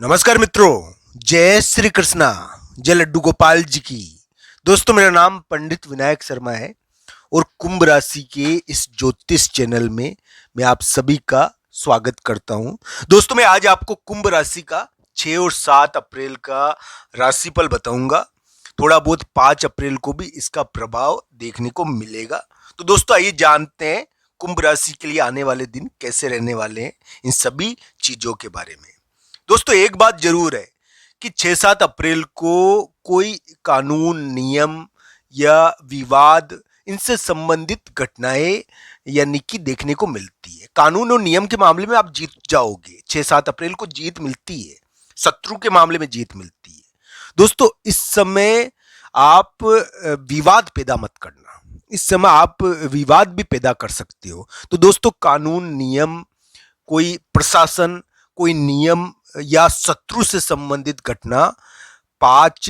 नमस्कार मित्रों, जय श्री कृष्णा, जय लड्डू गोपाल जी की। दोस्तों, मेरा नाम पंडित विनायक शर्मा है और कुंभ राशि के इस ज्योतिष चैनल में मैं आप सभी का स्वागत करता हूं। दोस्तों, मैं आज आपको कुंभ राशि का 6 और 7 अप्रैल का राशिफल बताऊंगा। थोड़ा बहुत 5 अप्रैल को भी इसका प्रभाव देखने को मिलेगा। तो दोस्तों, आइए जानते हैं कुंभ राशि के लिए आने वाले दिन कैसे रहने वाले हैं, इन सभी चीजों के बारे में। दोस्तों, एक बात जरूर है कि 6-7 अप्रैल को कोई कानून, नियम या विवाद, इनसे संबंधित घटनाएं यानी कि देखने को मिलती है। कानून और नियम के मामले में आप जीत जाओगे, 6-7 अप्रैल को जीत मिलती है। शत्रु के मामले में जीत मिलती है। दोस्तों, इस समय आप विवाद पैदा मत करना। इस समय आप विवाद भी पैदा कर सकते हो। तो दोस्तों, कानून, नियम, कोई प्रशासन, कोई नियम या शत्रु से संबंधित घटना 5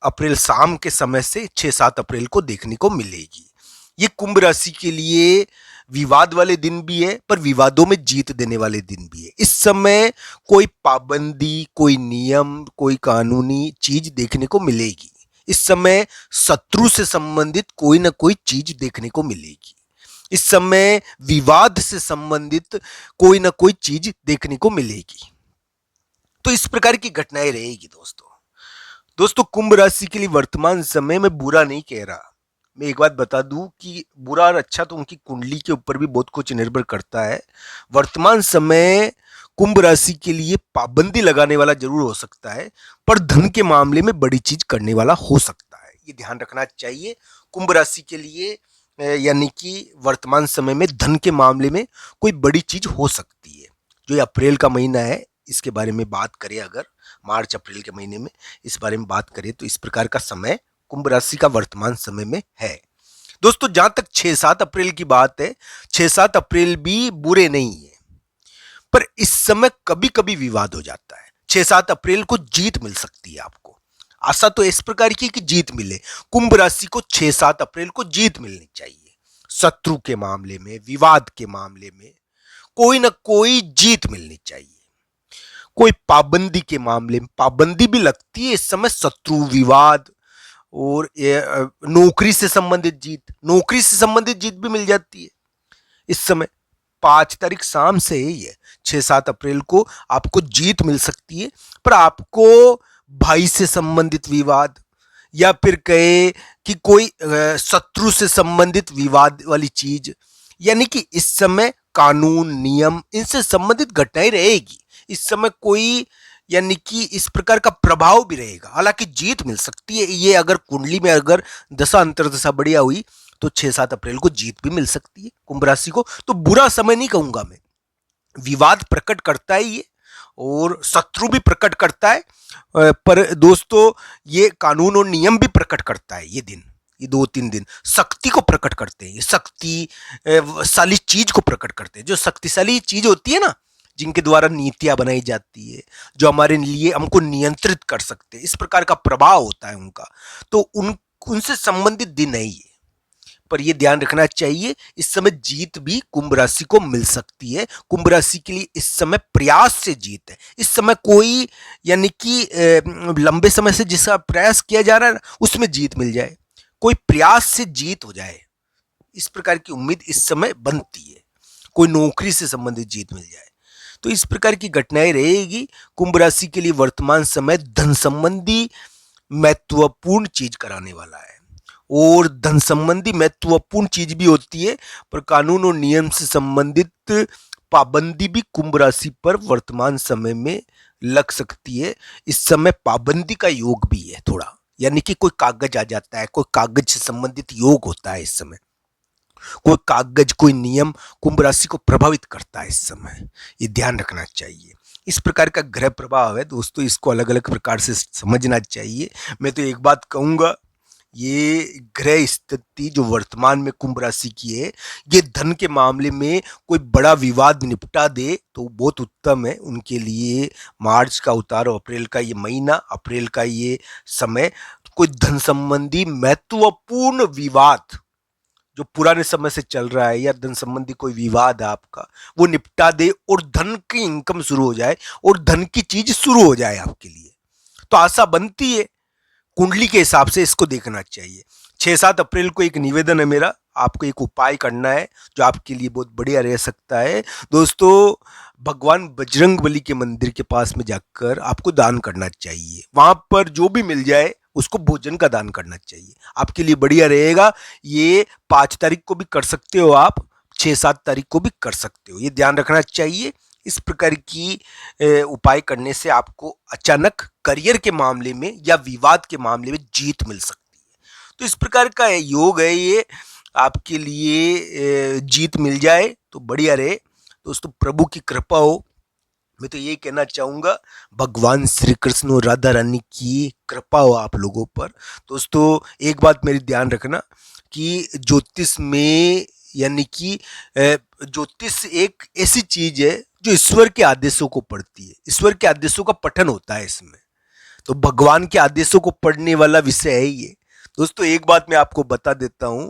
अप्रैल शाम के समय से 6-7 अप्रैल को देखने को मिलेगी। ये कुंभ राशि के लिए विवाद वाले दिन भी है, पर विवादों में जीत देने वाले दिन भी है। इस समय कोई पाबंदी, कोई नियम, कोई कानूनी चीज देखने को मिलेगी। इस समय शत्रु से संबंधित कोई ना कोई चीज देखने को मिलेगी। इस समय विवाद से संबंधित कोई ना कोई चीज देखने को मिलेगी। तो इस प्रकार की घटनाएं रहेगी। दोस्तों, कुंभ राशि के लिए वर्तमान समय में बुरा नहीं कह रहा। मैं एक बात बता दूं कि बुरा और अच्छा तो उनकी कुंडली के ऊपर भी बहुत कुछ निर्भर करता है। वर्तमान समय कुंभ राशि के लिए पाबंदी लगाने वाला जरूर हो सकता है, पर धन के मामले में बड़ी चीज करने वाला हो सकता है। ये ध्यान रखना चाहिए कुंभ राशि के लिए। यानी कि वर्तमान समय में धन के मामले में कोई बड़ी चीज हो सकती है। जो ये अप्रैल का महीना है, इसके बारे में बात करें, अगर मार्च अप्रैल के महीने में इस बारे में बात करें, तो इस प्रकार का समय कुंभ राशि का वर्तमान समय में है। दोस्तों, जहां तक 6-7 अप्रैल की बात है, 6-7 अप्रैल भी बुरे नहीं है, पर इस समय कभी कभी विवाद हो जाता है। 6-7 अप्रैल को जीत मिल सकती है आपको। आशा तो इस प्रकार की कि जीत मिले। कुंभ राशि को 6-7 अप्रैल को जीत मिलनी चाहिए। शत्रु के मामले में, विवाद के मामले में कोई ना कोई जीत मिलनी चाहिए। कोई पाबंदी के मामले में पाबंदी भी लगती है इस समय। शत्रु, विवाद और नौकरी से संबंधित जीत, नौकरी से संबंधित जीत भी मिल जाती है इस समय। 5 तारीख शाम से ही है, 6-7 अप्रैल को आपको जीत मिल सकती है। पर आपको भाई से संबंधित विवाद, या फिर कहे कि कोई शत्रु से संबंधित विवाद वाली चीज, यानी कि इस समय कानून, नियम, इनसे संबंधित घटनाएं रहेगी। इस समय कोई, यानी कि इस प्रकार का प्रभाव भी रहेगा। हालांकि जीत मिल सकती है। ये अगर कुंडली में अगर दशा अंतर्दशा बढ़िया हुई तो 6-7 अप्रैल को जीत भी मिल सकती है कुंभ राशि को। तो बुरा समय नहीं कहूंगा मैं। विवाद प्रकट करता है ये, और शत्रु भी प्रकट करता है। पर दोस्तों, ये कानून और नियम भी प्रकट करता है। ये दिन, ये 2-3 दिन शक्ति को प्रकट करते हैं। ये शक्तिशाली चीज को प्रकट करते हैं। जो शक्तिशाली चीज होती है ना, जिनके द्वारा नीतियां बनाई जाती है, जो हमारे लिए हमको नियंत्रित कर सकते हैं, इस प्रकार का प्रभाव होता है उनका। तो उनसे संबंधित दिन है ये। पर यह ध्यान रखना चाहिए, इस समय जीत भी कुंभ राशि को मिल सकती है। कुंभ राशि के लिए इस समय प्रयास से जीत है। इस समय कोई, यानी कि लंबे समय से जिसका प्रयास किया जा रहा है उसमें जीत मिल जाए, कोई प्रयास से जीत हो जाए, इस प्रकार की उम्मीद इस समय बनती है। कोई नौकरी से संबंधित जीत मिल जाए, तो इस प्रकार की घटनाएं रहेगी। कुंभ राशि के लिए वर्तमान समय धन संबंधी महत्वपूर्ण चीज कराने वाला है। और धन संबंधी महत्वपूर्ण चीज भी होती है, पर कानून और नियम से संबंधित पाबंदी भी कुंभ राशि पर वर्तमान समय में लग सकती है। इस समय पाबंदी का योग भी है थोड़ा, यानी कि कोई कागज आ जाता है, कोई कागज से संबंधित योग होता है इस समय। कोई कागज, कोई नियम कुंभ राशि को प्रभावित करता है इस समय। ये ध्यान रखना चाहिए। इस प्रकार का ग्रह प्रभाव है दोस्तों, इसको अलग अलग प्रकार से समझना चाहिए। मैं तो एक बात कहूंगा, ये ग्रह स्थिति जो वर्तमान में कुंभ राशि की है, ये धन के मामले में कोई बड़ा विवाद निपटा दे तो बहुत उत्तम है उनके लिए। मार्च का उतार, अप्रैल का ये महीना, अप्रैल का ये समय, कोई धन संबंधी महत्वपूर्ण विवाद जो पुराने समय से चल रहा है या धन संबंधी कोई विवाद है आपका, वो निपटा दे और धन की इनकम शुरू हो जाए और धन की चीज शुरू हो जाए आपके लिए। तो आशा बनती है, कुंडली के हिसाब से इसको देखना चाहिए। 6-7 अप्रैल को एक निवेदन है मेरा, आपको एक उपाय करना है जो आपके लिए बहुत बढ़िया रह सकता है। दोस्तों, भगवान बजरंगबली के मंदिर के पास में जाकर आपको दान करना चाहिए। वहां पर जो भी मिल जाए उसको भोजन का दान करना चाहिए, आपके लिए बढ़िया रहेगा। ये 5 तारीख को भी कर सकते हो आप, 6-7 तारीख को भी कर सकते हो, ये ध्यान रखना चाहिए। इस प्रकार की उपाय करने से आपको अचानक करियर के मामले में या विवाद के मामले में जीत मिल सकती है। तो इस प्रकार का योग है ये, आपके लिए जीत मिल जाए तो बढ़िया रहे। दोस्तों, प्रभु की कृपा हो, मैं तो यही कहना चाहूंगा, भगवान श्री कृष्ण और राधा रानी की कृपा हो आप लोगों पर। दोस्तों, एक बात मेरी ध्यान रखना कि ज्योतिष में यानी कि ज्योतिष एक ऐसी चीज है जो ईश्वर के आदेशों को पढ़ती है, ईश्वर के आदेशों का पठन होता है इसमें। तो भगवान के आदेशों को पढ़ने वाला विषय है ये। दोस्तों, एक बात मैं आपको बता देता हूं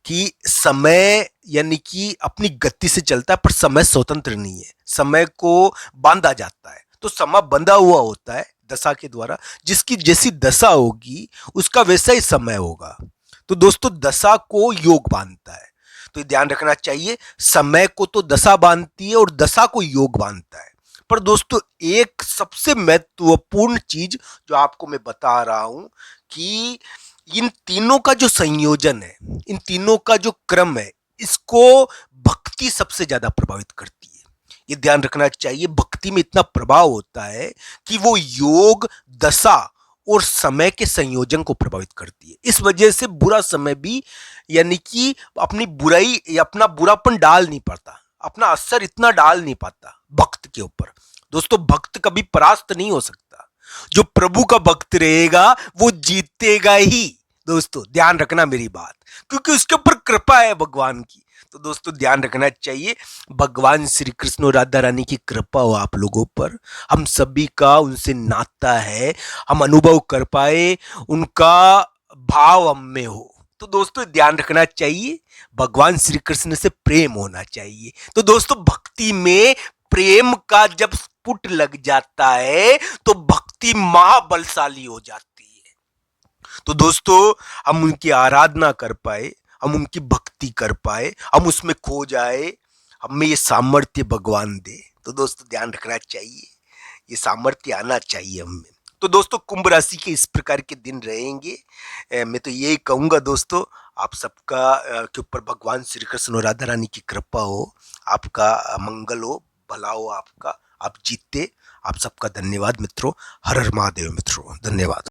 कि समय यानी कि अपनी गति से चलता है, पर समय स्वतंत्र नहीं है, समय को बांधा जाता है। तो समय बंधा हुआ होता है दशा के द्वारा, जिसकी जैसी दशा होगी उसका वैसा ही समय होगा। तो दोस्तों, दशा को योग बांधता है, तो ध्यान रखना चाहिए। समय को तो दशा बांधती है और दशा को योग बांधता है। पर दोस्तों, एक सबसे महत्वपूर्ण चीज जो आपको मैं बता रहा हूं कि इन तीनों का जो संयोजन है, इन तीनों का जो क्रम है, इसको भक्ति सबसे ज्यादा प्रभावित करती है। ये ध्यान रखना चाहिए, भक्ति में इतना प्रभाव होता है कि वो योग, दशा और समय के संयोजन को प्रभावित करती है। इस वजह से बुरा समय भी यानी कि अपनी बुराई या अपना बुरापन डाल नहीं पाता, अपना असर इतना डाल नहीं पाता भक्त के ऊपर। दोस्तों, भक्त कभी परास्त नहीं हो सकता, जो प्रभु का भक्त रहेगा वो जीतेगा ही। दोस्तों, ध्यान रखना मेरी बात, क्योंकि उसके ऊपर कृपा है भगवान की। तो दोस्तों, ध्यान रखना चाहिए, भगवान श्री कृष्ण और राधा रानी की कृपा हो आप लोगों पर, हम सभी का उनसे नाता है, हम अनुभव कर पाए, उनका भाव हम में हो। तो दोस्तों, ध्यान रखना चाहिए, भगवान श्री कृष्ण से प्रेम होना चाहिए। तो दोस्तों, भक्ति में प्रेम का जब स्फुट लग जाता है तो भक्ति महाबलशाली हो जाती है। तो दोस्तों, हम उनकी आराधना कर पाए, हम उनकी भक्ति कर पाए, हम उसमें खो जाए, हमें ये सामर्थ्य भगवान दे। तो दोस्तों, ध्यान रखना चाहिए, ये सामर्थ्य आना चाहिए हमें। तो दोस्तों, कुंभ राशि के इस प्रकार के दिन रहेंगे। मैं तो यही कहूंगा दोस्तों, आप सबका के ऊपर भगवान श्री कृष्ण और राधा रानी की कृपा हो, आपका मंगल हो, भला हो आपका, आप जीते। आप सबका धन्यवाद मित्रों। हर हर महादेव मित्रों, धन्यवाद।